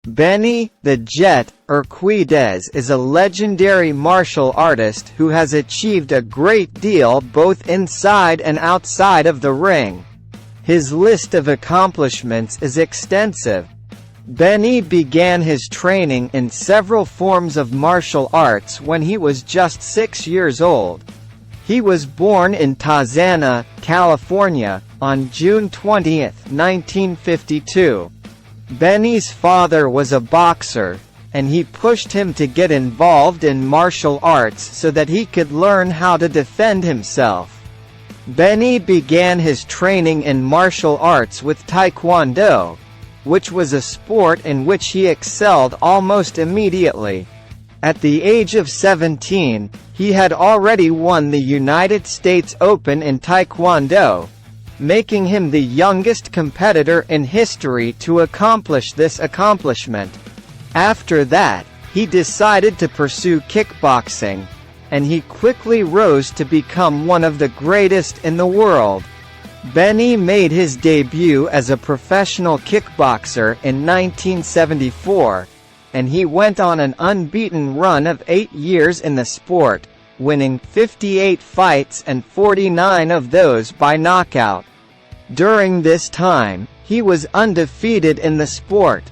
Benny the Jet Urquidez is a legendary martial artist who has achieved a great deal both inside and outside of the ring. His list of accomplishments is extensive. Benny began his training in several forms of martial arts when he was just 6 years old. He was born in Tarzana, California, on June 20, 1952. Benny's father was a boxer, and he pushed him to get involved in martial arts so that he could learn how to defend himself. Benny began his training in martial arts with Taekwondo, which was a sport in which he excelled almost immediately. At the age of 17, he had already won the United States Open in Taekwondo, making him the youngest competitor in history to accomplish this accomplishment. After that, he decided to pursue kickboxing, and he quickly rose to become one of the greatest in the world. Benny made his debut as a professional kickboxer in 1974, and he went on an unbeaten run of 8 years in the sport, winning 58 fights and 49 of those by knockout. During this time, he was undefeated in the sport.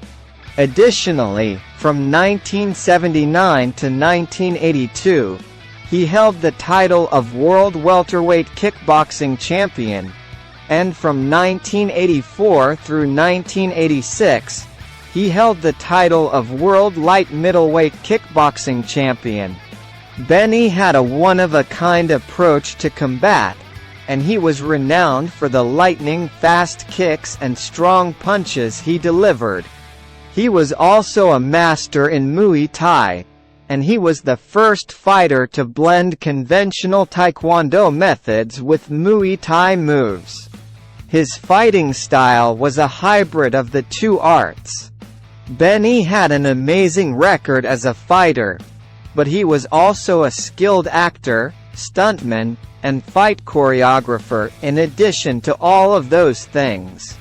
Additionally, from 1979 to 1982, he held the title of World Welterweight Kickboxing Champion, and from 1984 through 1986, he held the title of World Light Middleweight Kickboxing Champion. Benny had a one-of-a-kind approach to combat, and he was renowned for the lightning-fast kicks and strong punches he delivered. He was also a master in Muay Thai, and he was the first fighter to blend conventional Taekwondo methods with Muay Thai moves. His fighting style was a hybrid of the two arts. Benny had an amazing record as a fighter, but he was also a skilled actor, stuntman, and fight choreographer in addition to all of those things.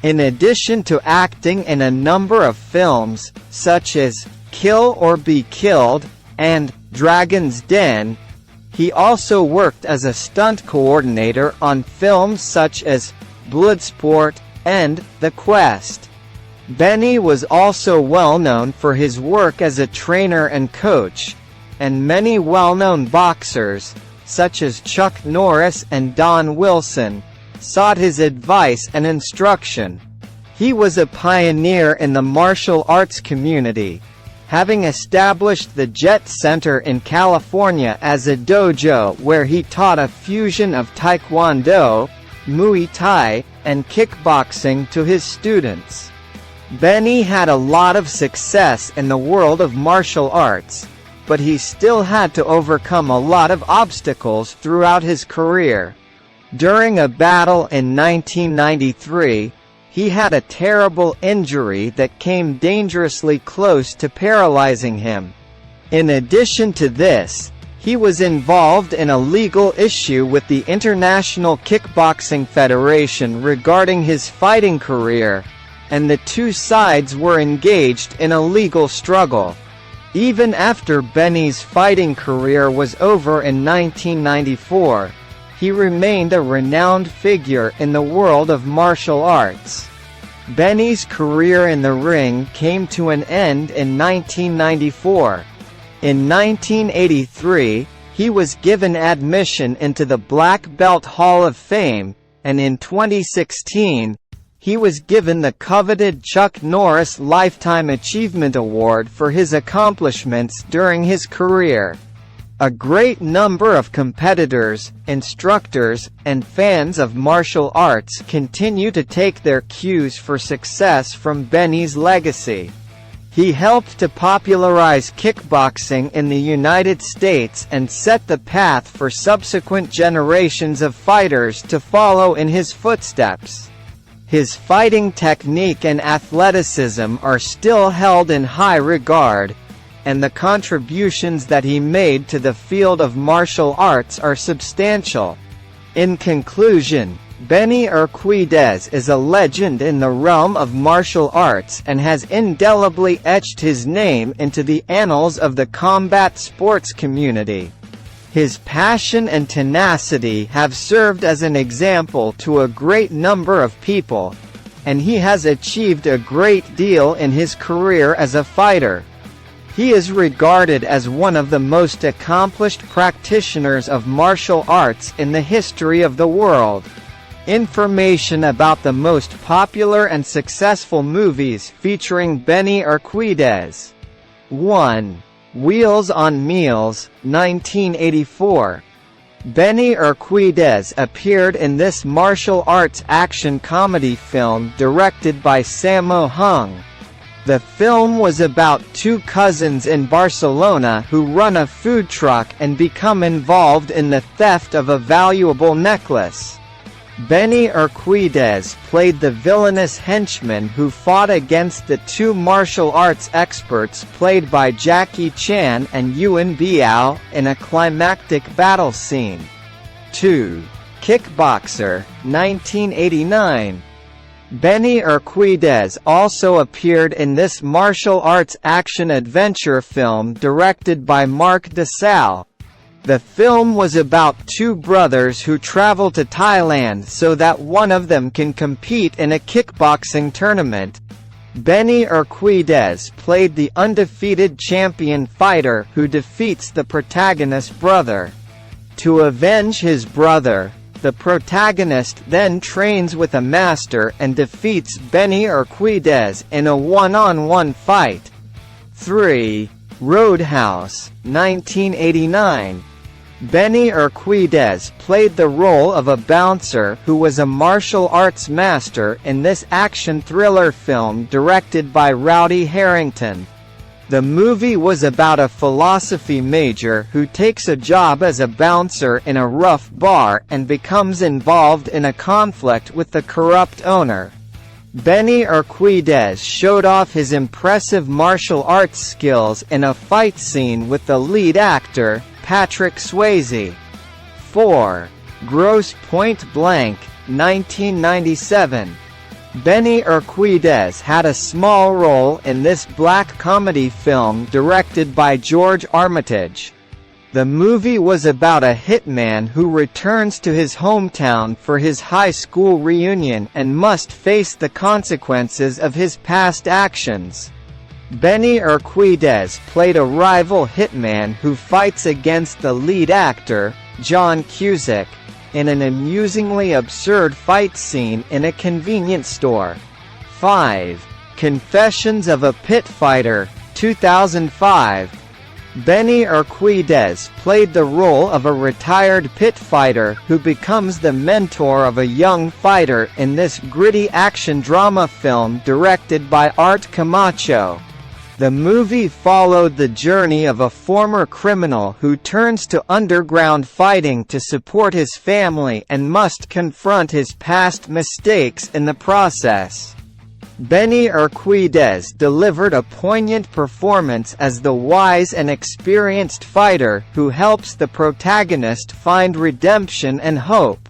In addition to acting in a number of films, such as Kill or Be Killed and Dragon's Den, he also worked as a stunt coordinator on films such as Bloodsport and The Quest. Benny was also well known for his work as a trainer and coach, and many well-known boxers, such as Chuck Norris and Don Wilson, sought his advice and instruction. He was a pioneer in the martial arts community, having established the Jet Center in California as a dojo where he taught a fusion of Taekwondo, Muay Thai, and kickboxing to his students. Benny had a lot of success in the world of martial arts, but he still had to overcome a lot of obstacles throughout his career. During a battle in 1993, he had a terrible injury that came dangerously close to paralyzing him. In addition to this, he was involved in a legal issue with the International Kickboxing Federation regarding his fighting career, and the two sides were engaged in a legal struggle. Even after Benny's fighting career was over in 1994, he remained a renowned figure in the world of martial arts. Benny's career in the ring came to an end in 1994. In 1983, he was given admission into the Black Belt Hall of Fame, and in 2016, he was given the coveted Chuck Norris Lifetime Achievement Award for his accomplishments during his career. A great number of competitors, instructors, and fans of martial arts continue to take their cues for success from Benny's legacy. He helped to popularize kickboxing in the United States and set the path for subsequent generations of fighters to follow in his footsteps. His fighting technique and athleticism are still held in high regard, and the contributions that he made to the field of martial arts are substantial. In conclusion, Benny Urquidez is a legend in the realm of martial arts and has indelibly etched his name into the annals of the combat sports community. His passion and tenacity have served as an example to a great number of people, and he has achieved a great deal in his career as a fighter. He is regarded as one of the most accomplished practitioners of martial arts in the history of the world. Information about the most popular and successful movies featuring Benny Urquidez. 1. Wheels on Meals, 1984. Benny Urquidez appeared in this martial arts action comedy film directed by Sammo Hung. The film was about two cousins in Barcelona who run a food truck and become involved in the theft of a valuable necklace. Benny Urquidez played the villainous henchman who fought against the two martial arts experts played by Jackie Chan and Yuen Biao in a climactic battle scene. 2. Kickboxer, 1989. Benny Urquidez also appeared in this martial arts action-adventure film directed by Marc Desal. The film was about two brothers who travel to Thailand so that one of them can compete in a kickboxing tournament. Benny Urquidez played the undefeated champion fighter who defeats the protagonist's brother. To avenge his brother, the protagonist then trains with a master and defeats Benny Urquidez in a one-on-one fight. 3. Roadhouse, 1989. Benny Urquidez played the role of a bouncer who was a martial arts master in this action thriller film directed by Rowdy Harrington. The movie was about a philosophy major who takes a job as a bouncer in a rough bar and becomes involved in a conflict with the corrupt owner. Benny Urquidez showed off his impressive martial arts skills in a fight scene with the lead actor, Patrick Swayze. 4. Grosse Pointe Blank, 1997. Benny Urquidez had a small role in this black comedy film directed by George Armitage. The movie was about a hitman who returns to his hometown for his high school reunion and must face the consequences of his past actions. Benny Urquidez played a rival hitman who fights against the lead actor, John Cusack, in an amusingly absurd fight scene in a convenience store. 5. Confessions of a Pit Fighter, 2005. Benny Urquidez played the role of a retired pit fighter who becomes the mentor of a young fighter in this gritty action drama film directed by Art Camacho. The movie followed the journey of a former criminal who turns to underground fighting to support his family and must confront his past mistakes in the process. Benny Urquidez delivered a poignant performance as the wise and experienced fighter who helps the protagonist find redemption and hope.